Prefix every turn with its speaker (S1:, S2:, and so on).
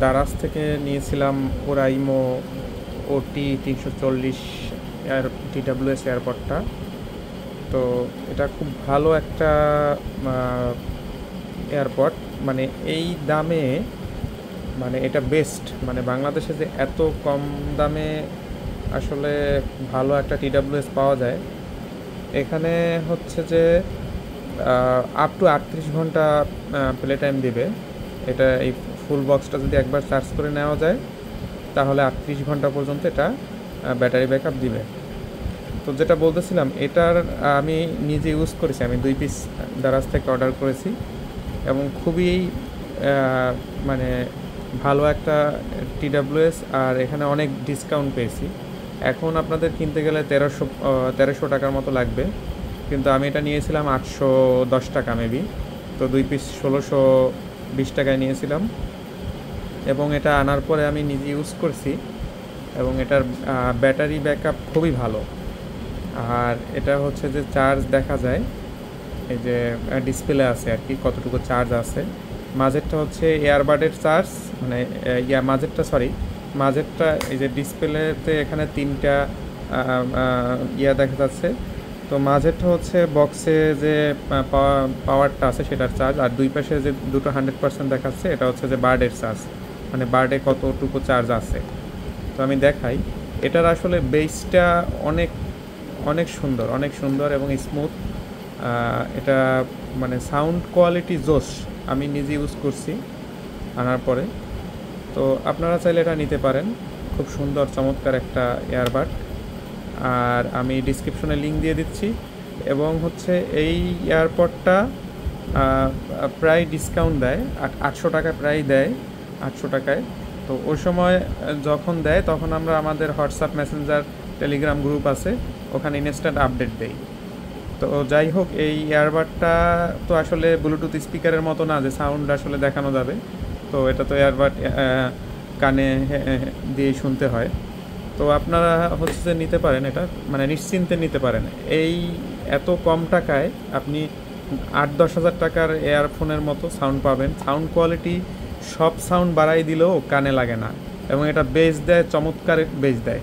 S1: দারাজ থেকে নিয়েছিলাম Oraimo OT 340 air TWS এয়ারপডটা। তো এটা খুব ভালো একটা এয়ারপড, মানে এই দামে, মানে এটা বেস্ট। মানে বাংলাদেশে যে এত কম দামে আসলে ভালো একটা TWS পাওয়া যায়, এখানে হচ্ছে যে আপ টু 38 ঘন্টা প্লে টাইম দিবে। এটা এই ফুল বক্সটা যদি একবার চার্জ করে নেওয়া যায় তাহলে 38 ঘন্টা পর্যন্ত এটা ব্যাটারি ব্যাকআপ দিবে। তো যেটা বলতেছিলাম, এটার আমি নিজে ইউজ করেছি। আমি 2 পিস দারাজ থেকে অর্ডার করেছি এবং খুবই মানে ভালো একটা TWS, আর এখানে অনেক ডিসকাউন্ট পেয়েছি। এখন আপনাদের কিনতে গেলে 1300 টাকার মতো লাগবে, কিন্তু আমি এটা নিয়েছিলাম 810 টাকা মেবি। তো 2 পিস 1620 টাকায় নিয়েছিলাম এবং এটা আনার পরে আমি নিজে ইউজ করছি এবং এটার ব্যাটারি ব্যাকআপ খুবই ভালো। আর এটা হচ্ছে যে চার্জ দেখা যায়, এই যে ডিসপ্লে আছে আর কি কতটুকু চার্জ আছে। মাঝেরটা হচ্ছে এয়ারবাডের চার্জ, মানে মাঝেরটা এই যে ডিসপ্লেতে এখানে 3টা দেখা যাচ্ছে। তো মাঝেরটা হচ্ছে বক্সে যে পাওয়ারটা আছে সেটার চার্জ, আর দুই পাশে যে দুটো 100% দেখাচ্ছে এটা হচ্ছে যে বার্ডের চার্জ, মানে বার্ডে কতটুকু চার্জ আছে। তো আমি দেখাই, এটার আসলে বেসটা অনেক অনেক সুন্দর, অনেক সুন্দর এবং স্মুথ। এটা মানে সাউন্ড কোয়ালিটি জোস। আমি নিজে ইউজ করছি আনার পরে। তো আপনারা চাইলে এটা নিতে পারেন, খুব সুন্দর চমৎকার একটা এয়ারবাড। আর আমি ডিসক্রিপশনে লিঙ্ক দিয়ে দিচ্ছি। এবং হচ্ছে এই এয়ারপডটা প্রায় ডিসকাউন্ট দেয়, 800 টাকা প্রায় দেয়, 800 টাকায়। তো ওই সময় যখন দেয় তখন আমরা আমাদের হোয়াটসঅ্যাপ মেসেঞ্জার টেলিগ্রাম গ্রুপ আছে, ওখানে ইনস্ট্যান্ট আপডেট দেই। তো যাই হোক, এই ইয়ারবাডটা তো আসলে ব্লুটুথ স্পিকারের মতো না যে সাউন্ড আসলে দেখানো যাবে। তো এটা তো ইয়ারবাড কানে দিয়ে শুনতে হয়। তো আপনারা হচ্ছে যে নিতে পারেন এটা, মানে নিশ্চিন্তে নিতে পারেন। এই এত কম টাকায় আপনি 8-10 হাজার টাকার এয়ারফোনের মতো সাউন্ড পাবেন। সাউন্ড কোয়ালিটি সব সাউন্ড বাড়াই দিলেও কানে লাগে না, এবং এটা বেস দেয়, চমৎকার বেস দেয়।